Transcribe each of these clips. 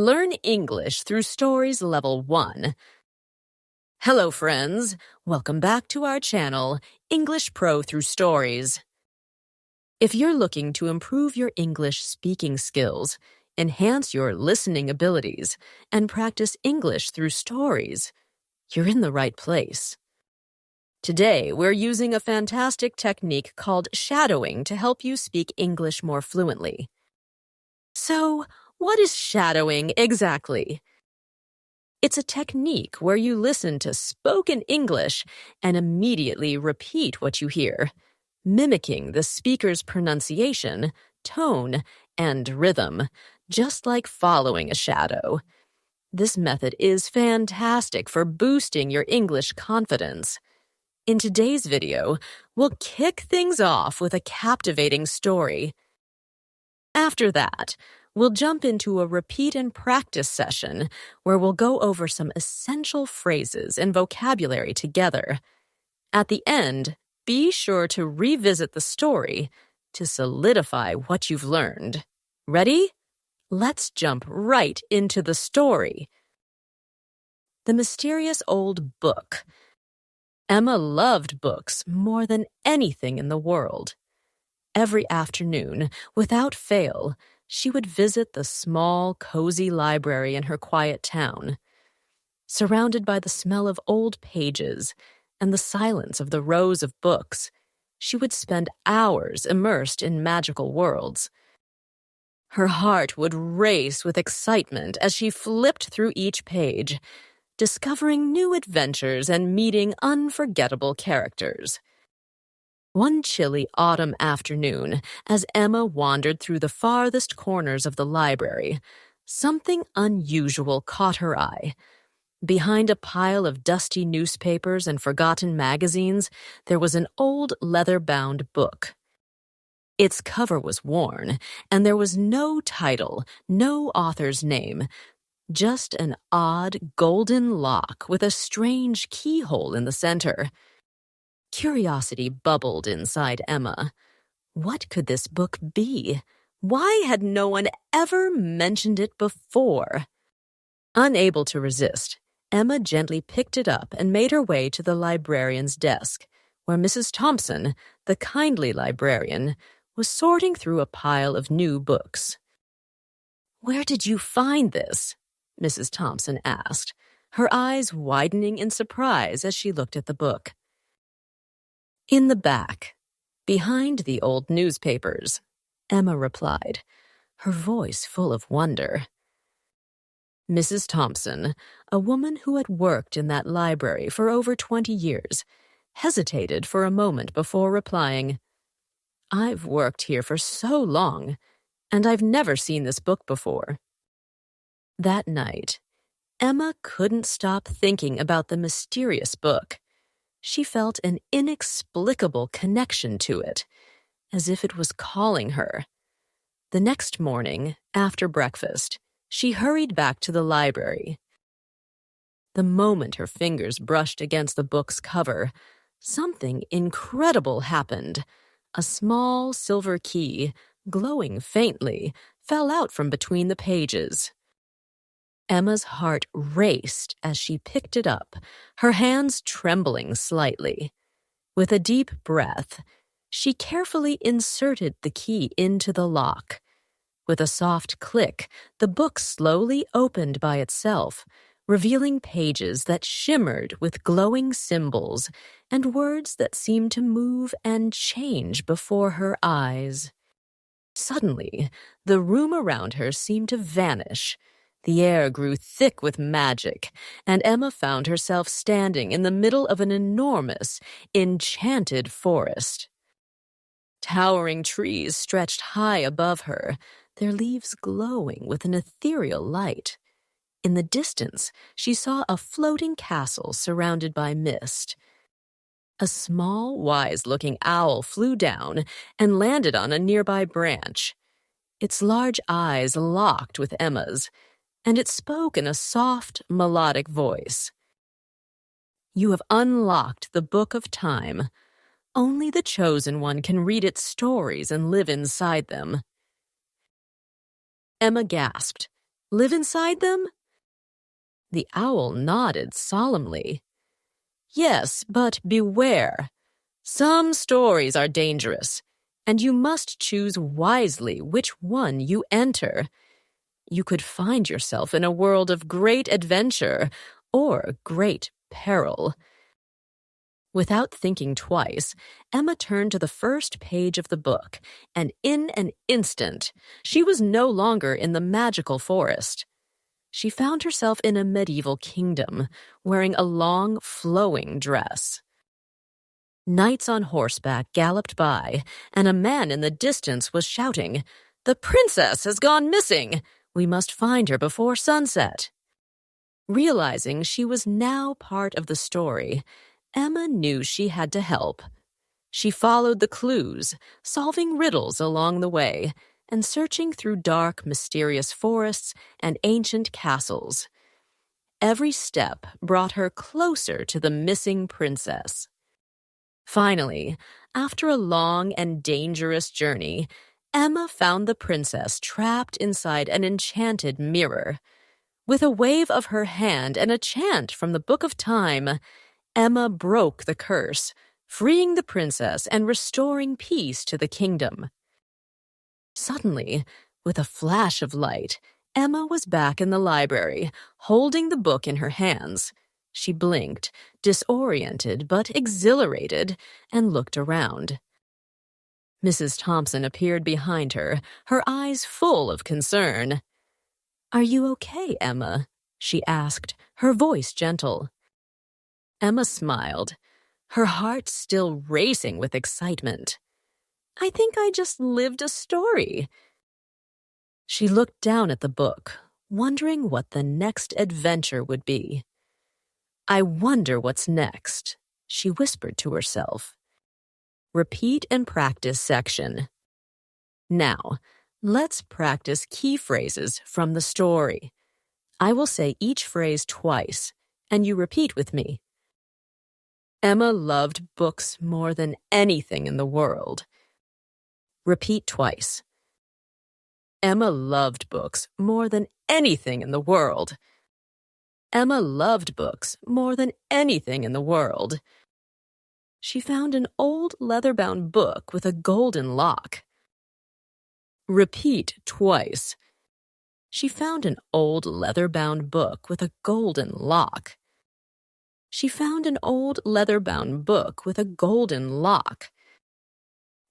Learn English through Stories Level 1. Hello, friends. Welcome back to our channel, English Pro Through Stories. If you're looking to improve your English speaking skills, enhance your listening abilities, and practice English through stories, you're in the right place. Today, we're using a fantastic technique called shadowing to help you speak English more fluently. So, what is shadowing exactly? It's a technique where you listen to spoken English and immediately repeat what you hear, mimicking the speaker's pronunciation, tone, and rhythm, just like following a shadow. This method is fantastic for boosting your English confidence. In today's video, we'll kick things off with a captivating story. After that, we'll jump into a repeat and practice session where we'll go over some essential phrases and vocabulary together. At the end, be sure to revisit the story to solidify what you've learned. Ready? Let's jump right into the story. The Mysterious Old Book. Emma loved books more than anything in the world. Every afternoon, without fail, she would visit the small, cozy library in her quiet town. Surrounded by the smell of old pages and the silence of the rows of books, she would spend hours immersed in magical worlds. Her heart would race with excitement as she flipped through each page, discovering new adventures and meeting unforgettable characters. One chilly autumn afternoon, as Emma wandered through the farthest corners of the library, something unusual caught her eye. Behind a pile of dusty newspapers and forgotten magazines, there was an old leather-bound book. Its cover was worn, and there was no title, no author's name, just an odd golden lock with a strange keyhole in the center. Curiosity bubbled inside Emma. What could this book be? Why had no one ever mentioned it before? Unable to resist, Emma gently picked it up and made her way to the librarian's desk, where Mrs. Thompson, the kindly librarian, was sorting through a pile of new books. "Where did you find this?" Mrs. Thompson asked, her eyes widening in surprise as she looked at the book. "In the back, behind the old newspapers," Emma replied, her voice full of wonder. Mrs. Thompson, a woman who had worked in that library for over 20 years, hesitated for a moment before replying, "I've worked here for so long, and I've never seen this book before." That night, Emma couldn't stop thinking about the mysterious book. She felt an inexplicable connection to it, as if it was calling her. The next morning, after breakfast, she hurried back to the library. The moment her fingers brushed against the book's cover, something incredible happened. A small silver key, glowing faintly, fell out from between the pages. Emma's heart raced as she picked it up, her hands trembling slightly. With a deep breath, she carefully inserted the key into the lock. With a soft click, the book slowly opened by itself, revealing pages that shimmered with glowing symbols and words that seemed to move and change before her eyes. Suddenly, the room around her seemed to vanish. The air grew thick with magic, and Emma found herself standing in the middle of an enormous, enchanted forest. Towering trees stretched high above her, their leaves glowing with an ethereal light. In the distance, she saw a floating castle surrounded by mist. A small, wise-looking owl flew down and landed on a nearby branch. Its large eyes locked with Emma's, and it spoke in a soft, melodic voice. "You have unlocked the book of time. Only the chosen one can read its stories and live inside them." Emma gasped. Live inside them? The owl nodded solemnly. Yes, but beware. Some stories are dangerous, and you must choose wisely which one you enter. You could find yourself in a world of great adventure or great peril. Without thinking twice, Emma turned to the first page of the book, and in an instant, she was no longer in the magical forest. She found herself in a medieval kingdom, wearing a long, flowing dress. Knights on horseback galloped by, and a man in the distance was shouting, "The princess has gone missing! We must find her before sunset." Realizing she was now part of the story, Emma knew she had to help. She followed the clues, solving riddles along the way, and searching through dark, mysterious forests and ancient castles. Every step brought her closer to the missing princess. Finally, after a long and dangerous journey, Emma found the princess trapped inside an enchanted mirror. With a wave of her hand and a chant from the Book of Time, Emma broke the curse, freeing the princess and restoring peace to the kingdom. Suddenly, with a flash of light, Emma was back in the library, holding the book in her hands. She blinked, disoriented but exhilarated, and looked around. Mrs. Thompson appeared behind her, her eyes full of concern. "Are you okay, Emma?" she asked, her voice gentle. Emma smiled, her heart still racing with excitement. "I think I just lived a story." She looked down at the book, wondering what the next adventure would be. "I wonder what's next," she whispered to herself. Repeat and practice section. Now, let's practice key phrases from the story. I will say each phrase twice, and you repeat with me. Emma loved books more than anything in the world. Repeat twice. Emma loved books more than anything in the world. Emma loved books more than anything in the world. She found an old leather-bound book with a golden lock. Repeat twice. She found an old leather-bound book with a golden lock. She found an old leather-bound book with a golden lock.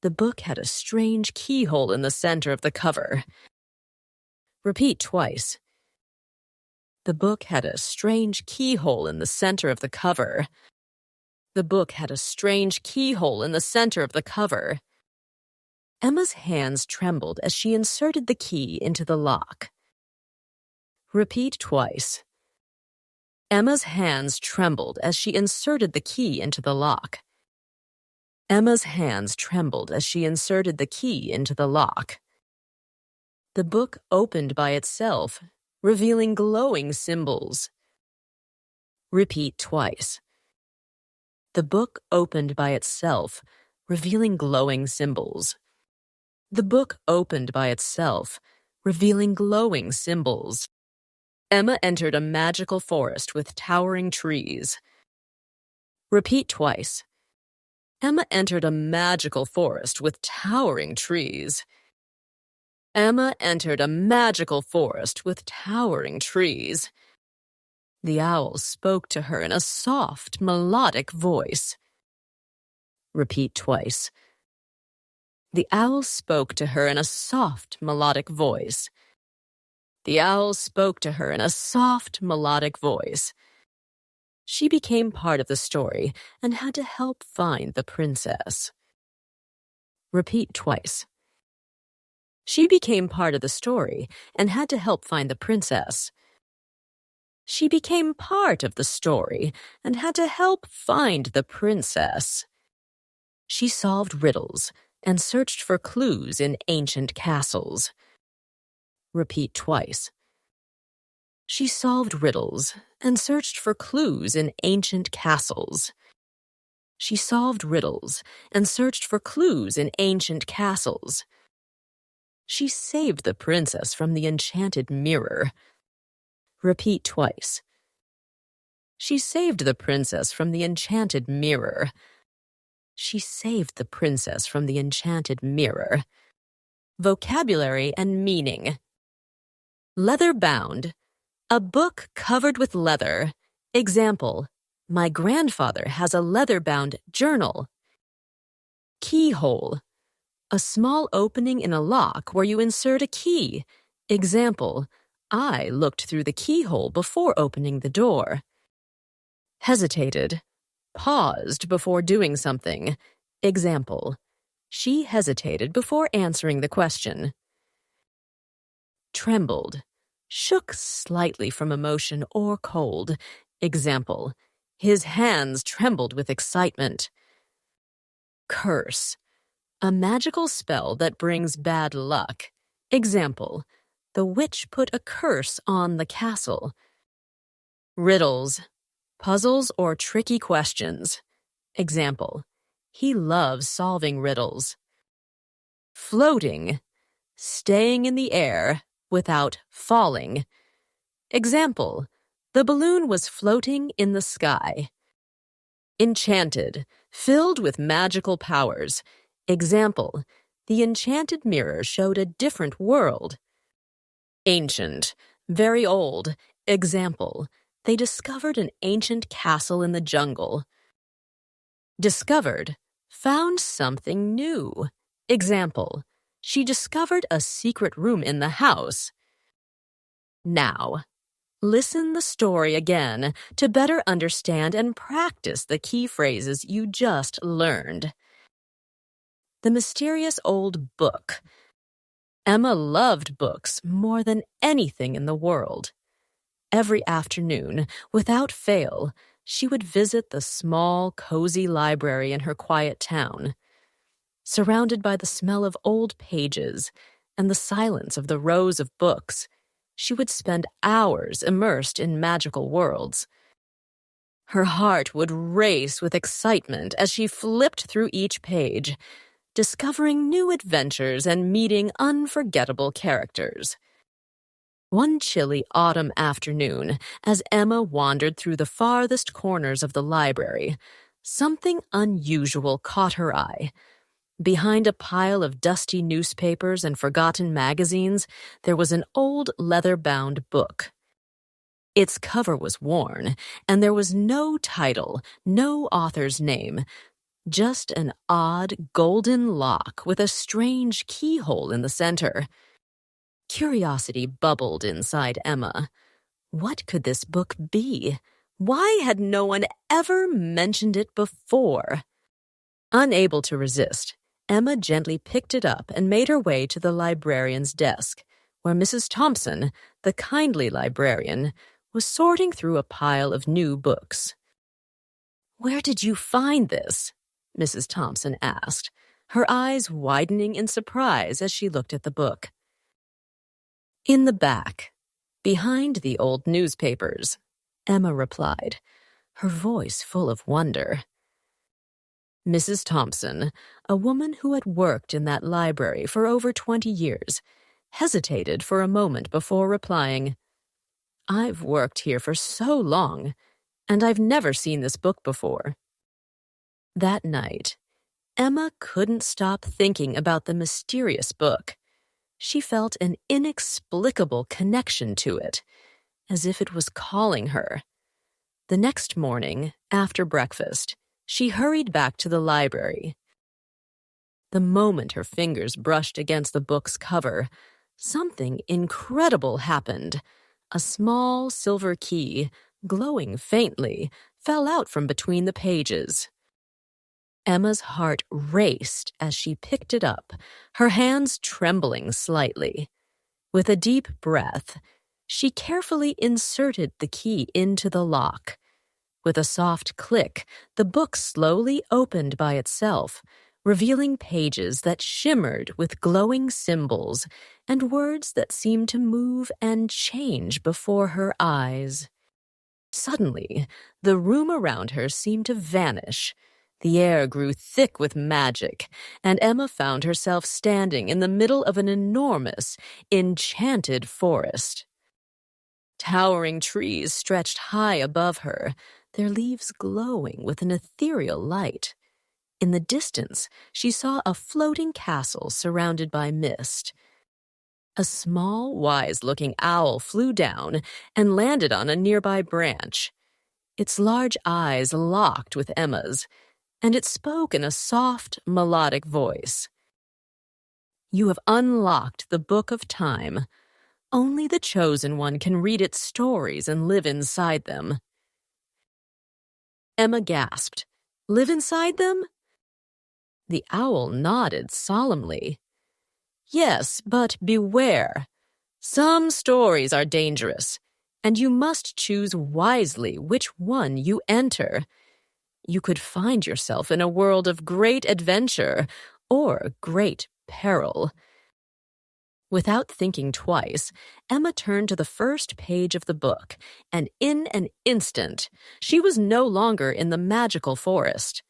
The book had a strange keyhole in the center of the cover. Repeat twice. The book had a strange keyhole in the center of the cover. The book had a strange keyhole in the center of the cover. Emma's hands trembled as she inserted the key into the lock. Repeat twice. Emma's hands trembled as she inserted the key into the lock. Emma's hands trembled as she inserted the key into the lock. The book opened by itself, revealing glowing symbols. Repeat twice. The book opened by itself, revealing glowing symbols. The book opened by itself, revealing glowing symbols. Emma entered a magical forest with towering trees. Repeat twice. Emma entered a magical forest with towering trees. Emma entered a magical forest with towering trees. The owl spoke to her in a soft, melodic voice. Repeat twice. The owl spoke to her in a soft, melodic voice. The owl spoke to her in a soft, melodic voice. She became part of the story and had to help find the princess. Repeat twice. She became part of the story and had to help find the princess. She became part of the story and had to help find the princess. She solved riddles and searched for clues in ancient castles. Repeat twice. She solved riddles and searched for clues in ancient castles. She solved riddles and searched for clues in ancient castles. She saved the princess from the enchanted mirror. Repeat twice. She saved the princess from the enchanted mirror. She saved the princess from the enchanted mirror. Vocabulary and meaning. Leather-bound. A book covered with leather. Example, my grandfather has a leather-bound journal. Keyhole. A small opening in a lock where you insert a key. Example, I looked through the keyhole before opening the door. Hesitated. Paused before doing something. Example, she hesitated before answering the question. Trembled. Shook slightly from emotion or cold. Example, his hands trembled with excitement. Curse. A magical spell that brings bad luck. Example, the witch put a curse on the castle. Riddles. Puzzles or tricky questions. Example, he loves solving riddles. Floating. Staying in the air without falling. Example, the balloon was floating in the sky. Enchanted. Filled with magical powers. Example, the enchanted mirror showed a different world. Ancient. Very old. Example, they discovered an ancient castle in the jungle. Discovered. Found something new. Example, she discovered a secret room in the house. Now, listen the story again to better understand and practice the key phrases you just learned. The mysterious old book. Emma loved books more than anything in the world. Every afternoon, without fail, she would visit the small, cozy library in her quiet town. Surrounded by the smell of old pages and the silence of the rows of books, she would spend hours immersed in magical worlds. Her heart would race with excitement as she flipped through each page, discovering new adventures and meeting unforgettable characters. One chilly autumn afternoon, as Emma wandered through the farthest corners of the library, something unusual caught her eye. Behind a pile of dusty newspapers and forgotten magazines, there was an old leather-bound book. Its cover was worn, and there was no title, no author's name, just an odd golden lock with a strange keyhole in the center. Curiosity bubbled inside Emma. What could this book be? Why had no one ever mentioned it before? Unable to resist, Emma gently picked it up and made her way to the librarian's desk, where Mrs. Thompson, the kindly librarian, was sorting through a pile of new books. "Where did you find this?" Mrs. Thompson asked, her eyes widening in surprise as she looked at the book. "In the back, behind the old newspapers," Emma replied, her voice full of wonder. Mrs. Thompson, a woman who had worked in that library for over 20 years, hesitated for a moment before replying, "I've worked here for so long, and I've never seen this book before." That night, Emma couldn't stop thinking about the mysterious book. She felt an inexplicable connection to it, as if it was calling her. The next morning, after breakfast, she hurried back to the library. The moment her fingers brushed against the book's cover, something incredible happened. A small silver key, glowing faintly, fell out from between the pages. Emma's heart raced as she picked it up, her hands trembling slightly. With a deep breath, she carefully inserted the key into the lock. With a soft click, the book slowly opened by itself, revealing pages that shimmered with glowing symbols and words that seemed to move and change before her eyes. Suddenly, the room around her seemed to vanish. The air grew thick with magic, and Emma found herself standing in the middle of an enormous, enchanted forest. Towering trees stretched high above her, their leaves glowing with an ethereal light. In the distance, she saw a floating castle surrounded by mist. A small, wise-looking owl flew down and landed on a nearby branch. Its large eyes locked with Emma's, and it spoke in a soft, melodic voice. "You have unlocked the book of time. Only the chosen one can read its stories and live inside them." Emma gasped. "Live inside them?" The owl nodded solemnly. "Yes, but beware. Some stories are dangerous, and you must choose wisely which one you enter. You could find yourself in a world of great adventure or great peril." Without thinking twice, Emma turned to the first page of the book, and in an instant, she was no longer in the magical forest.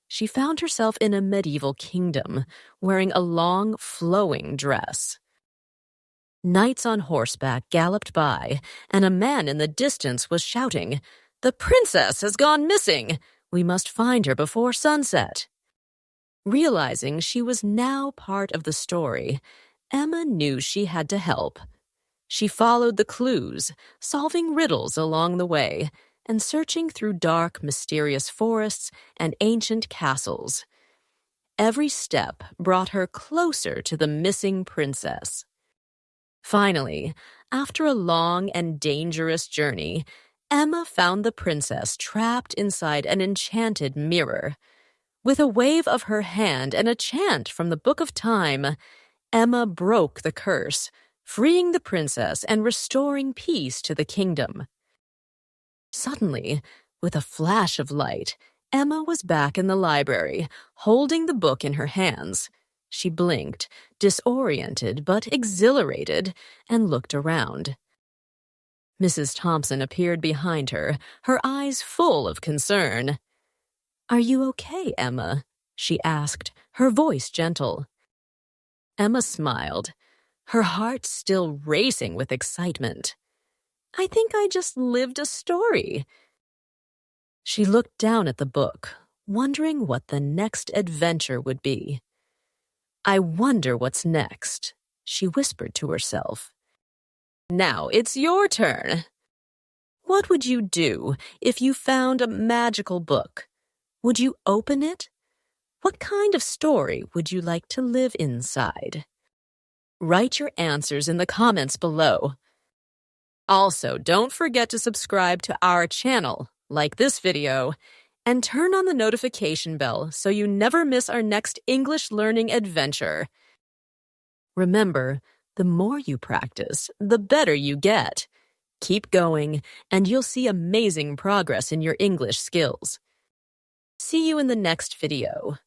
She found herself in a medieval kingdom, wearing a long, flowing dress. Knights on horseback galloped by, and a man in the distance was shouting, "The princess has gone missing! We must find her before sunset." Realizing she was now part of the story, Emma knew she had to help. She followed the clues, solving riddles along the way, and searching through dark, mysterious forests and ancient castles. Every step brought her closer to the missing princess. Finally, after a long and dangerous journey, Emma found the princess trapped inside an enchanted mirror. With a wave of her hand and a chant from the Book of Time, Emma broke the curse, freeing the princess and restoring peace to the kingdom. Suddenly, with a flash of light, Emma was back in the library, holding the book in her hands. She blinked, disoriented but exhilarated, and looked around. Mrs. Thompson appeared behind her, her eyes full of concern. "Are you okay, Emma?" she asked, her voice gentle. Emma smiled, her heart still racing with excitement. "I think I just lived a story." She looked down at the book, wondering what the next adventure would be. "I wonder what's next," she whispered to herself. "Now it's your turn. What would you do if you found a magical book? Would you open it? What kind of story would you like to live inside? Write your answers in the comments below. Also, don't forget to subscribe to our channel, like this video, and turn on the notification bell so you never miss our next English learning adventure. Remember, the more you practice, the better you get. Keep going, and you'll see amazing progress in your English skills. See you in the next video.